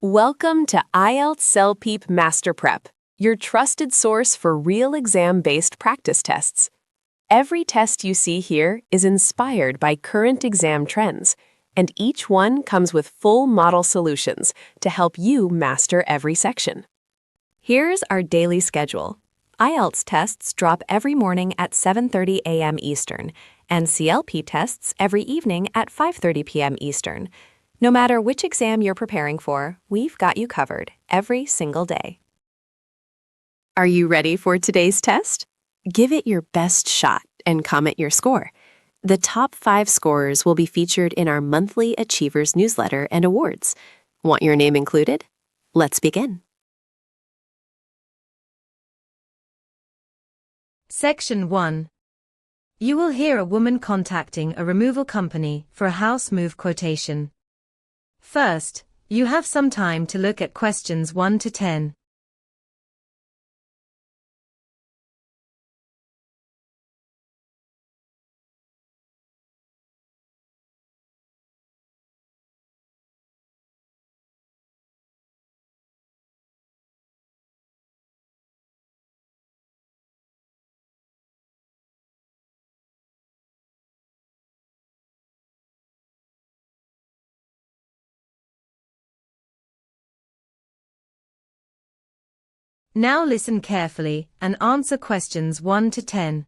Welcome to IELTS Self-Peep MasterPrep, your trusted source for real exam-based practice tests. Every test you see here is inspired by current exam trends, and each one comes with full model solutions to help you master every section. Here's our daily schedule. IELTS tests drop every morning at 7:30 a.m. Eastern, and CLP tests every evening at 5:30 p.m. Eastern. No matter which exam you're preparing for, we've got you covered every single day. Are you ready for today's test? Give it your best shot and comment your score. The top 5 scorers will be featured in our monthly Achievers newsletter and awards. Want your name included? Let's begin. Section 1. You will hear a woman contacting a removal company for a house move quotation. First, you have some time to look at questions 1 to 10. Now listen carefully and answer questions 1 to 10.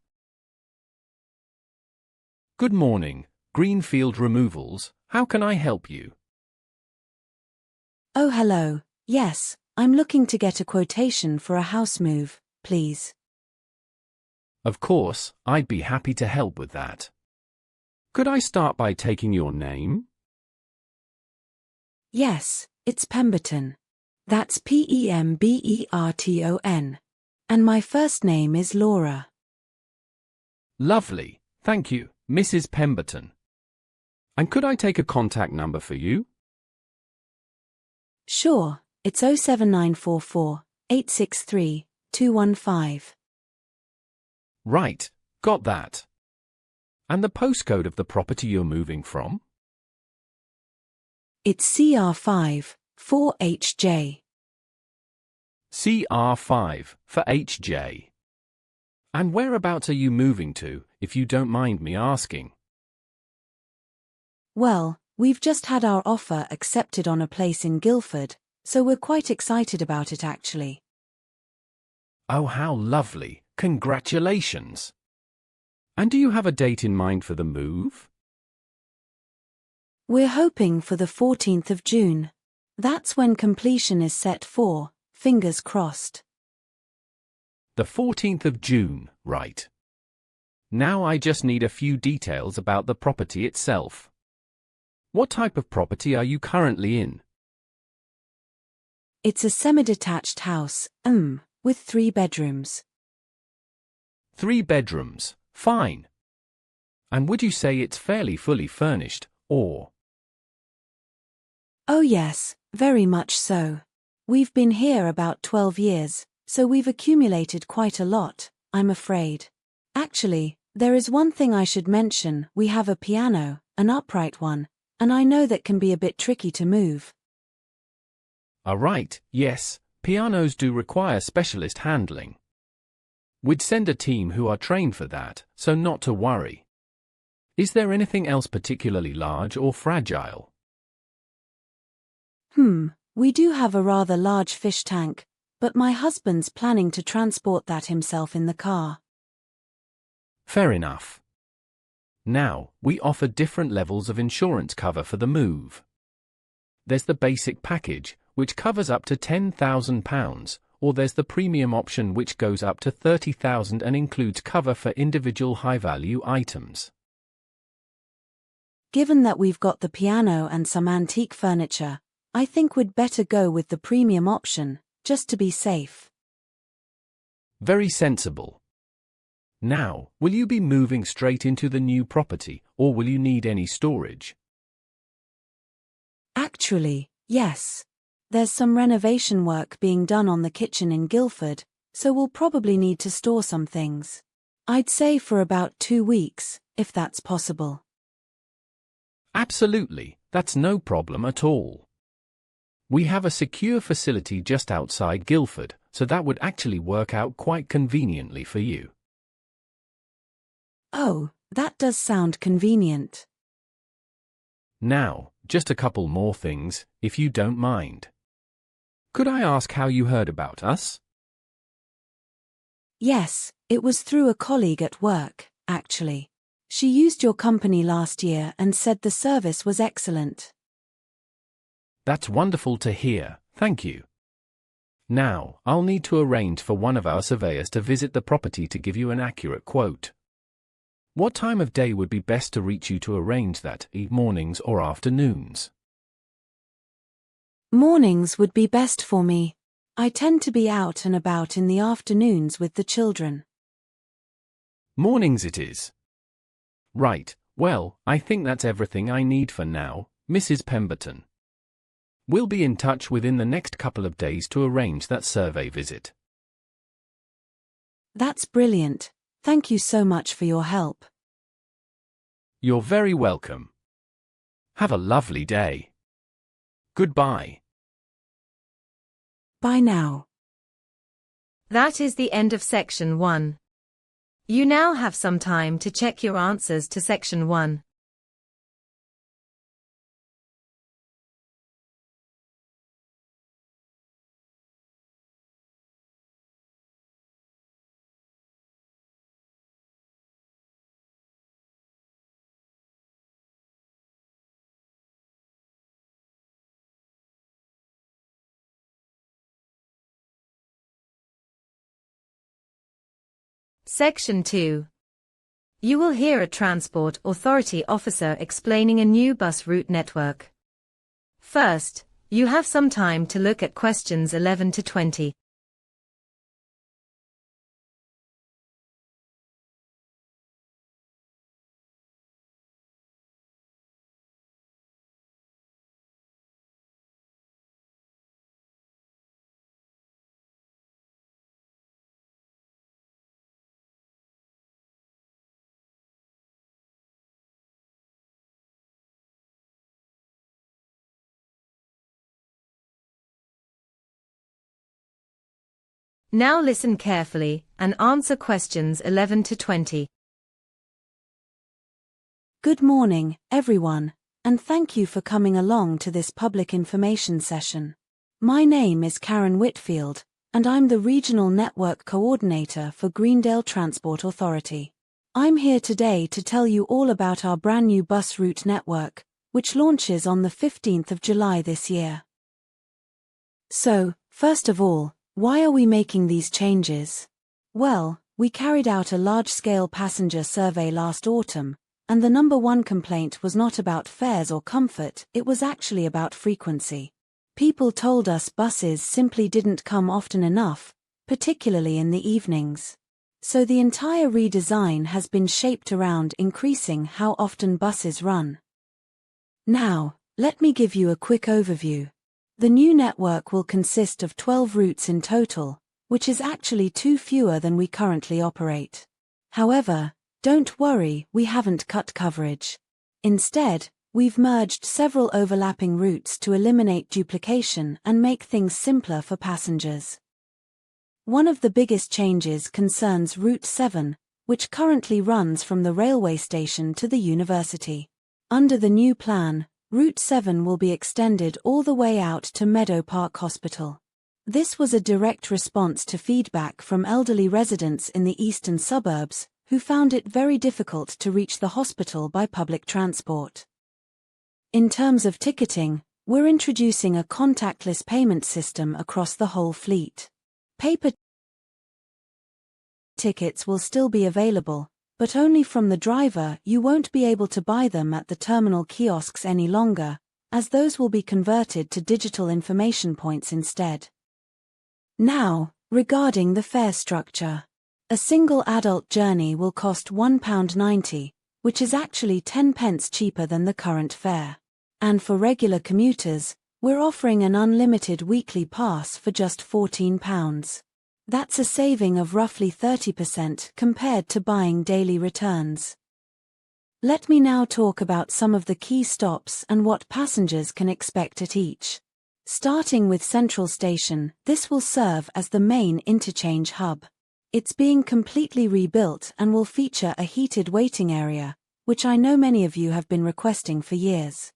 Good morning, Greenfield Removals. How can I help you? Oh, hello. Yes, I'm looking to get a quotation for a house move, please. Of course, I'd be happy to help with that. Could I start by taking your name? Yes, it's Pemberton. That's Pemberton. And my first name is Laura. Lovely, thank you, Mrs. Pemberton. And could I take a contact number for you? Sure, it's 07944 863 215. Right, got that. And the postcode of the property you're moving from? It's CR5 4HJ. CR5 for HJ. And whereabouts are you moving to, if you don't mind me asking? Well, we've just had our offer accepted on a place in Guildford, so we're quite excited about it actually. Oh, how lovely. Congratulations. And do you have a date in mind for the move? We're hoping for the 14th of June. That's when completion is set for, fingers crossed. The 14th of June, right. Now I just need a few details about the property itself. What type of property are you currently in? It's a semi-detached house, with 3 bedrooms. 3 bedrooms, fine. And would you say it's fairly fully furnished, or? Oh yes, very much so. We've been here about 12 years, so we've accumulated quite a lot, I'm afraid. Actually, there is one thing I should mention. We have a piano, an upright one, and I know that can be a bit tricky to move. Right, yes, pianos do require specialist handling. We'd send a team who are trained for that, so not to worry. Is there anything else particularly large or fragile? We do have a rather large fish tank, but my husband's planning to transport that himself in the car. Fair enough. Now, we offer different levels of insurance cover for the move. There's the basic package, which covers up to £10,000, or there's the premium option which goes up to £30,000 and includes cover for individual high-value items. Given that we've got the piano and some antique furniture, I think we'd better go with the premium option, just to be safe. Very sensible. Now, will you be moving straight into the new property, or will you need any storage? Actually, yes. There's some renovation work being done on the kitchen in Guildford, so we'll probably need to store some things. I'd say for about 2 weeks, if that's possible. Absolutely, that's no problem at all. We have a secure facility just outside Guildford, so that would actually work out quite conveniently for you. Oh, that does sound convenient. Now, just a couple more things, if you don't mind. Could I ask how you heard about us? Yes, it was through a colleague at work, actually. She used your company last year and said the service was excellent. That's wonderful to hear, thank you. Now, I'll need to arrange for one of our surveyors to visit the property to give you an accurate quote. What time of day would be best to reach you to arrange that, mornings or afternoons? Mornings would be best for me. I tend to be out and about in the afternoons with the children. Mornings it is. Right, well, I think that's everything I need for now, Mrs. Pemberton. We'll be in touch within the next couple of days to arrange that survey visit. That's brilliant. Thank you so much for your help. You're very welcome. Have a lovely day. Goodbye. Bye now. That is the end of section 1. You now have some time to check your answers to section 1. Section 2. You will hear a transport authority officer explaining a new bus route network. First, you have some time to look at questions 11 to 20. Now listen carefully and answer questions 11 to 20. Good morning, everyone, and thank you for coming along to this public information session. My name is Karen Whitfield, and I'm the Regional Network Coordinator for Greendale Transport Authority. I'm here today to tell you all about our brand new bus route network, which launches on the 15th of July this year. So, first of all, why are we making these changes? Well, we carried out a large-scale passenger survey last autumn, and the number one complaint was not about fares or comfort, it was actually about frequency. People told us buses simply didn't come often enough, particularly in the evenings. So the entire redesign has been shaped around increasing how often buses run. Now, let me give you a quick overview. The new network will consist of 12 routes in total, which is actually 2 fewer than we currently operate. However, don't worry, we haven't cut coverage. Instead, we've merged several overlapping routes to eliminate duplication and make things simpler for passengers. One of the biggest changes concerns Route 7, which currently runs from the railway station to the university. Under the new plan, Route 7 will be extended all the way out to Meadow Park Hospital. This was a direct response to feedback from elderly residents in the eastern suburbs, who found it very difficult to reach the hospital by public transport. In terms of ticketing, we're introducing a contactless payment system across the whole fleet. Paper tickets will still be available, but only from the driver. You won't be able to buy them at the terminal kiosks any longer, as those will be converted to digital information points instead. Now, regarding the fare structure. A single adult journey will cost £1.90, which is actually 10 pence cheaper than the current fare. And for regular commuters, we're offering an unlimited weekly pass for just £14. That's a saving of roughly 30% compared to buying daily returns. Let me now talk about some of the key stops and what passengers can expect at each. Starting with Central Station, this will serve as the main interchange hub. It's being completely rebuilt and will feature a heated waiting area, which I know many of you have been requesting for years.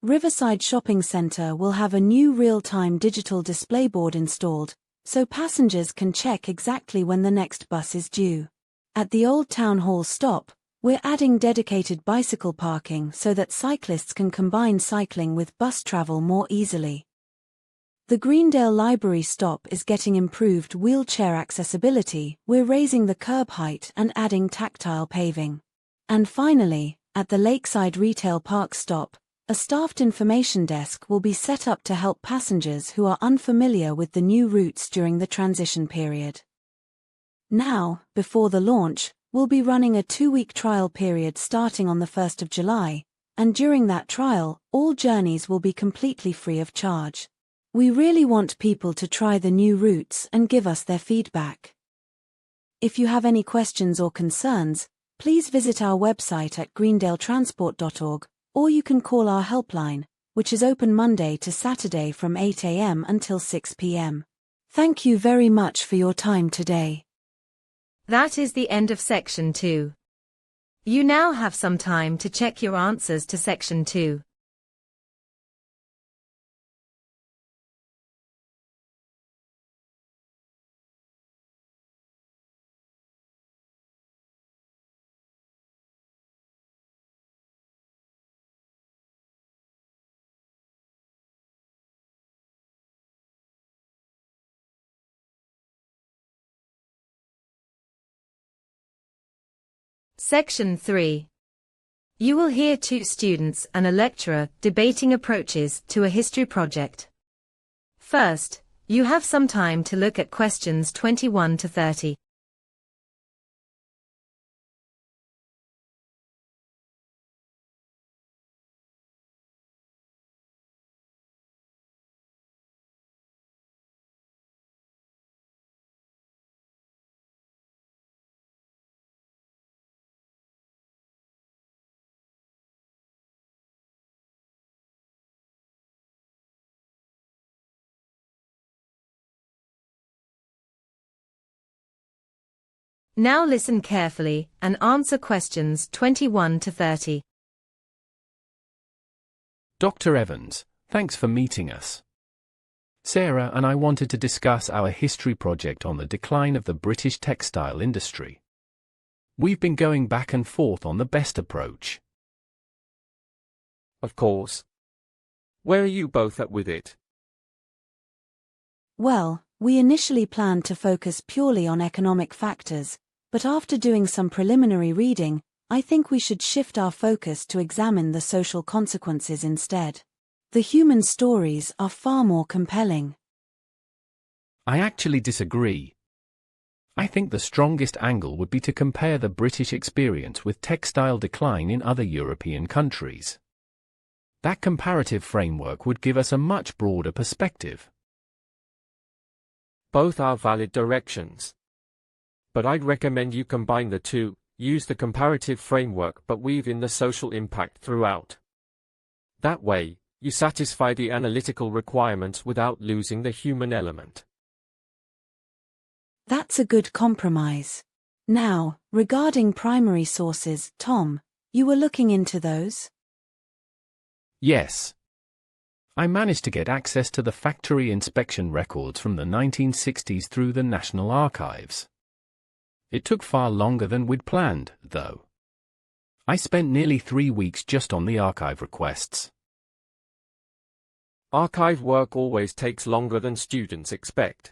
Riverside Shopping Centre will have a new real-time digital display board installed, so passengers can check exactly when the next bus is due. At the Old Town Hall stop, we're adding dedicated bicycle parking so that cyclists can combine cycling with bus travel more easily. The Greendale Library stop is getting improved wheelchair accessibility, we're raising the curb height and adding tactile paving. And finally, at the Lakeside Retail Park stop, a staffed information desk will be set up to help passengers who are unfamiliar with the new routes during the transition period. Now, before the launch, we'll be running a 2-week trial period starting on the 1st of July, and during that trial, all journeys will be completely free of charge. We really want people to try the new routes and give us their feedback. If you have any questions or concerns, please visit our website at greendaletransport.org, or you can call our helpline, which is open Monday to Saturday from 8 a.m. until 6 p.m. Thank you very much for your time today. That is the end of Section 2. You now have some time to check your answers to Section 2. Section 3. You will hear 2 students and a lecturer debating approaches to a history project. First, you have some time to look at questions 21 to 30. Now listen carefully and answer questions 21 to 30. Dr. Evans, thanks for meeting us. Sarah and I wanted to discuss our history project on the decline of the British textile industry. We've been going back and forth on the best approach. Of course. Where are you both at with it? Well, we initially planned to focus purely on economic factors, but after doing some preliminary reading, I think we should shift our focus to examine the social consequences instead. The human stories are far more compelling. I actually disagree. I think the strongest angle would be to compare the British experience with textile decline in other European countries. That comparative framework would give us a much broader perspective. Both are valid directions. But I'd recommend you combine the two, use the comparative framework but weave in the social impact throughout. That way, you satisfy the analytical requirements without losing the human element. That's a good compromise. Now, regarding primary sources, Tom, you were looking into those? Yes. I managed to get access to the factory inspection records from the 1960s through the National Archives. It took far longer than we'd planned, though. I spent nearly 3 weeks just on the archive requests. Archive work always takes longer than students expect.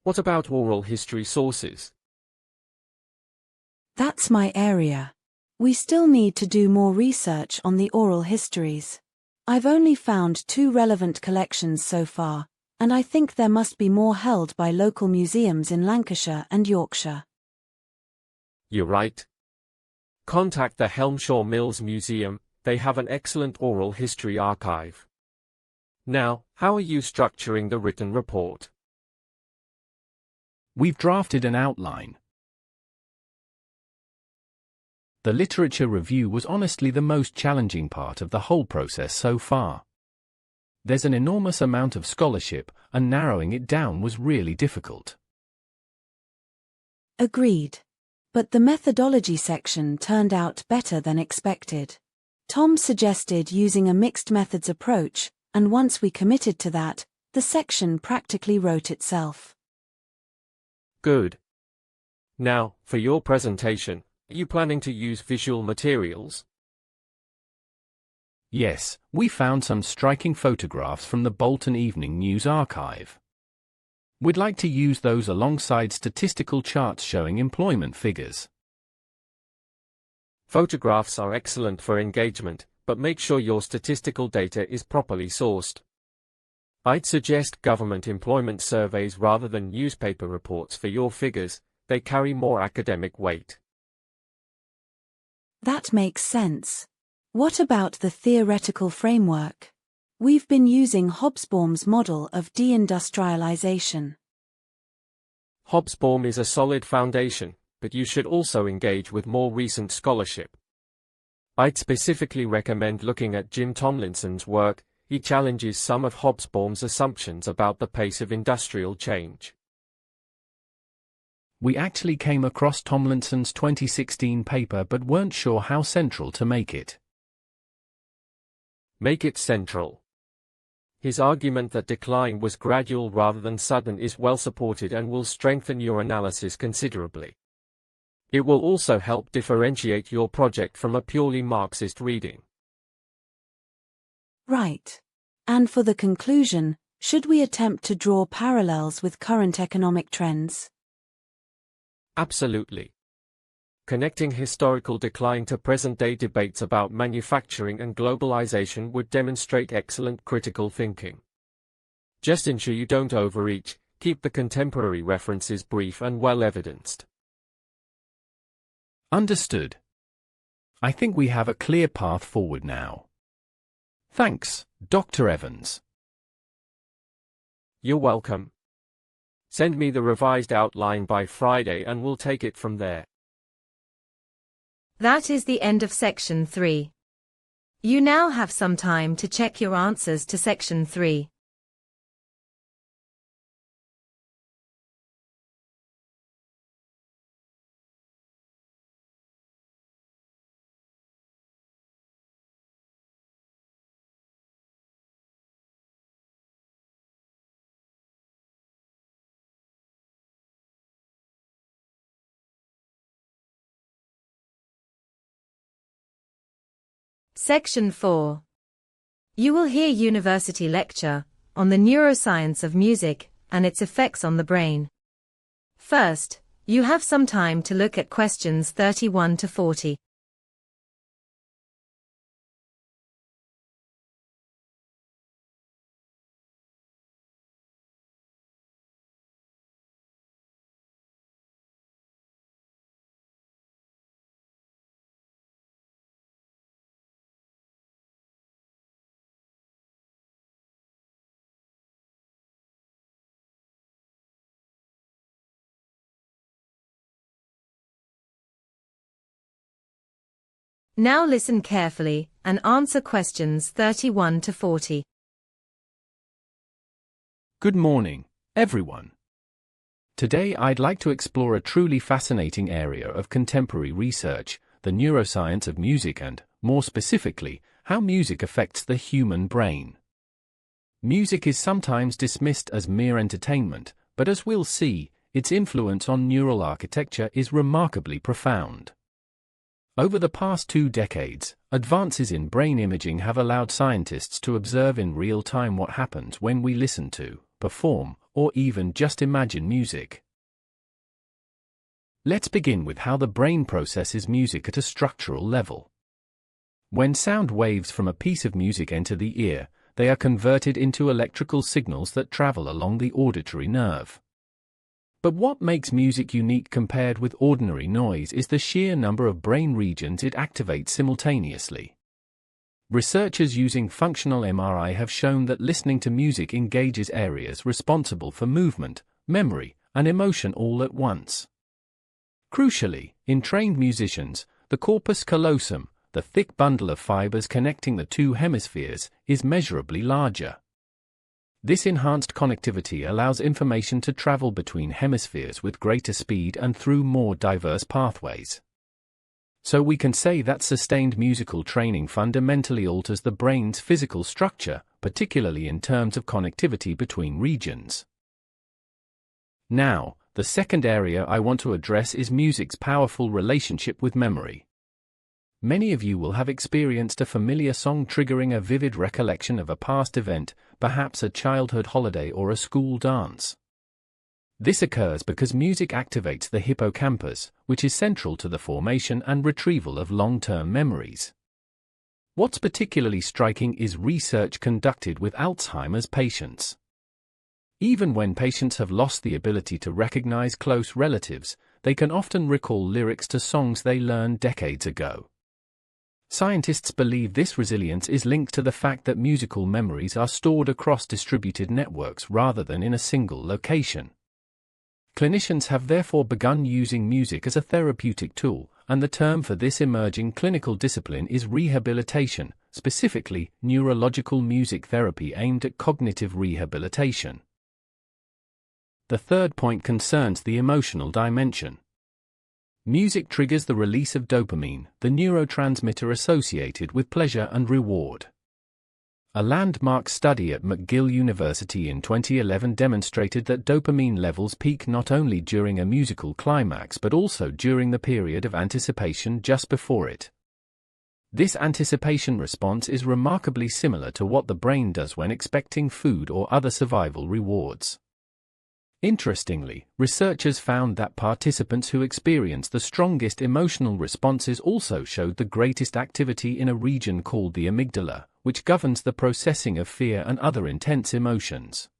What about oral history sources? That's my area. We still need to do more research on the oral histories. I've only found 2 relevant collections so far, and I think there must be more held by local museums in Lancashire and Yorkshire. You're right. Contact the Helmshaw Mills Museum, they have an excellent oral history archive. Now, how are you structuring the written report? We've drafted an outline. The literature review was honestly the most challenging part of the whole process so far. There's an enormous amount of scholarship, and narrowing it down was really difficult. Agreed. But the methodology section turned out better than expected. Tom suggested using a mixed methods approach, and once we committed to that, the section practically wrote itself. Good. Now, for your presentation, are you planning to use visual materials? Yes, we found some striking photographs from the Bolton Evening News archive. We'd like to use those alongside statistical charts showing employment figures. Photographs are excellent for engagement, but make sure your statistical data is properly sourced. I'd suggest government employment surveys rather than newspaper reports for your figures. They carry more academic weight. That makes sense. What about the theoretical framework? We've been using Hobsbawm's model of deindustrialization. Hobsbawm is a solid foundation, but you should also engage with more recent scholarship. I'd specifically recommend looking at Jim Tomlinson's work. He challenges some of Hobsbawm's assumptions about the pace of industrial change. We actually came across Tomlinson's 2016 paper but weren't sure how central to make it. Make it central. His argument that decline was gradual rather than sudden is well supported and will strengthen your analysis considerably. It will also help differentiate your project from a purely Marxist reading. Right. And for the conclusion, should we attempt to draw parallels with current economic trends? Absolutely. Connecting historical decline to present-day debates about manufacturing and globalization would demonstrate excellent critical thinking. Just ensure you don't overreach, keep the contemporary references brief and well-evidenced. Understood. I think we have a clear path forward now. Thanks, Dr. Evans. You're welcome. Send me the revised outline by Friday and we'll take it from there. That is the end of section 3. You now have some time to check your answers to section 3. Section 4. You will hear university lecture on the neuroscience of music and its effects on the brain. First, you have some time to look at questions 31 to 40. Now listen carefully and answer questions 31 to 40. Good morning, everyone. Today I'd like to explore a truly fascinating area of contemporary research, the neuroscience of music and, more specifically, how music affects the human brain. Music is sometimes dismissed as mere entertainment, but as we'll see, its influence on neural architecture is remarkably profound. Over the past 2 decades, advances in brain imaging have allowed scientists to observe in real time what happens when we listen to, perform, or even just imagine music. Let's begin with how the brain processes music at a structural level. When sound waves from a piece of music enter the ear, they are converted into electrical signals that travel along the auditory nerve. But what makes music unique compared with ordinary noise is the sheer number of brain regions it activates simultaneously. Researchers using functional MRI have shown that listening to music engages areas responsible for movement, memory, and emotion all at once. Crucially, in trained musicians, the corpus callosum, the thick bundle of fibers connecting the 2 hemispheres, is measurably larger. This enhanced connectivity allows information to travel between hemispheres with greater speed and through more diverse pathways. So we can say that sustained musical training fundamentally alters the brain's physical structure, particularly in terms of connectivity between regions. Now, the second area I want to address is music's powerful relationship with memory. Many of you will have experienced a familiar song triggering a vivid recollection of a past event, perhaps a childhood holiday or a school dance. This occurs because music activates the hippocampus, which is central to the formation and retrieval of long-term memories. What's particularly striking is research conducted with Alzheimer's patients. Even when patients have lost the ability to recognize close relatives, they can often recall lyrics to songs they learned decades ago. Scientists believe this resilience is linked to the fact that musical memories are stored across distributed networks rather than in a single location. Clinicians have therefore begun using music as a therapeutic tool, and the term for this emerging clinical discipline is rehabilitation, specifically neurological music therapy aimed at cognitive rehabilitation. The third point concerns the emotional dimension. Music triggers the release of dopamine, the neurotransmitter associated with pleasure and reward. A landmark study at McGill University in 2011 demonstrated that dopamine levels peak not only during a musical climax but also during the period of anticipation just before it. This anticipation response is remarkably similar to what the brain does when expecting food or other survival rewards. Interestingly, researchers found that participants who experienced the strongest emotional responses also showed the greatest activity in a region called the amygdala, which governs the processing of fear and other intense emotions.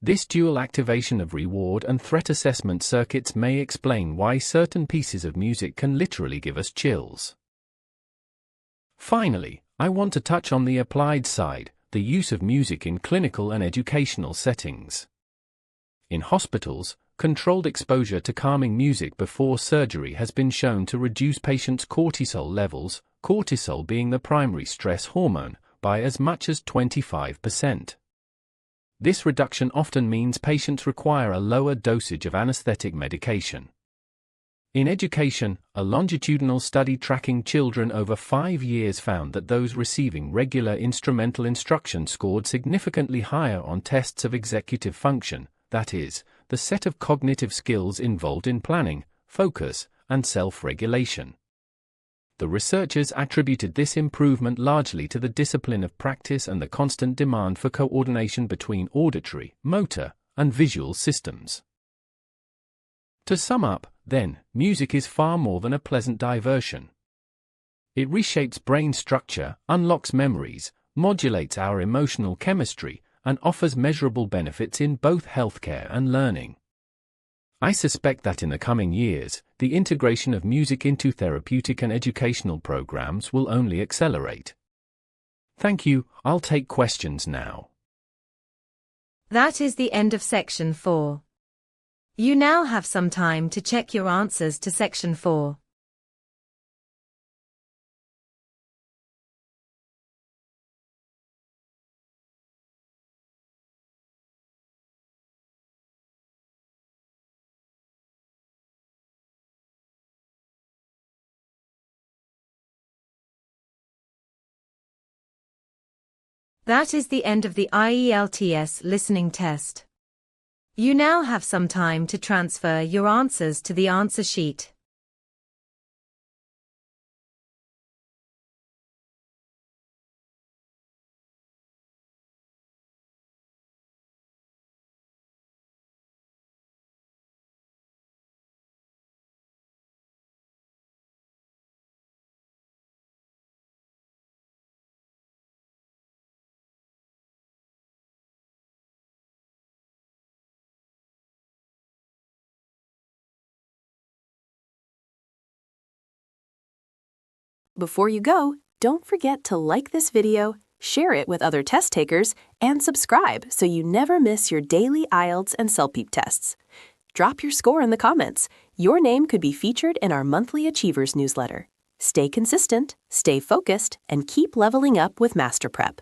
This dual activation of reward and threat assessment circuits may explain why certain pieces of music can literally give us chills. Finally, I want to touch on the applied side, the use of music in clinical and educational settings. In hospitals, controlled exposure to calming music before surgery has been shown to reduce patients' cortisol levels, cortisol being the primary stress hormone, by as much as 25%. This reduction often means patients require a lower dosage of anesthetic medication. In education, a longitudinal study tracking children over 5 years found that those receiving regular instrumental instruction scored significantly higher on tests of executive function, that is, the set of cognitive skills involved in planning, focus, and self-regulation. The researchers attributed this improvement largely to the discipline of practice and the constant demand for coordination between auditory, motor, and visual systems. To sum up, then, music is far more than a pleasant diversion. It reshapes brain structure, unlocks memories, modulates our emotional chemistry, and offers measurable benefits in both healthcare and learning. I suspect that in the coming years, the integration of music into therapeutic and educational programs will only accelerate. Thank you. I'll take questions now. That is the end of section 4. You now have some time to check your answers to section 4. That is the end of the IELTS listening test. You now have some time to transfer your answers to the answer sheet. Before you go, don't forget to like this video, share it with other test takers, and subscribe so you never miss your daily IELTS and CELPEEP tests. Drop your score in the comments. Your name could be featured in our monthly Achievers newsletter. Stay consistent, stay focused, and keep leveling up with MasterPrep.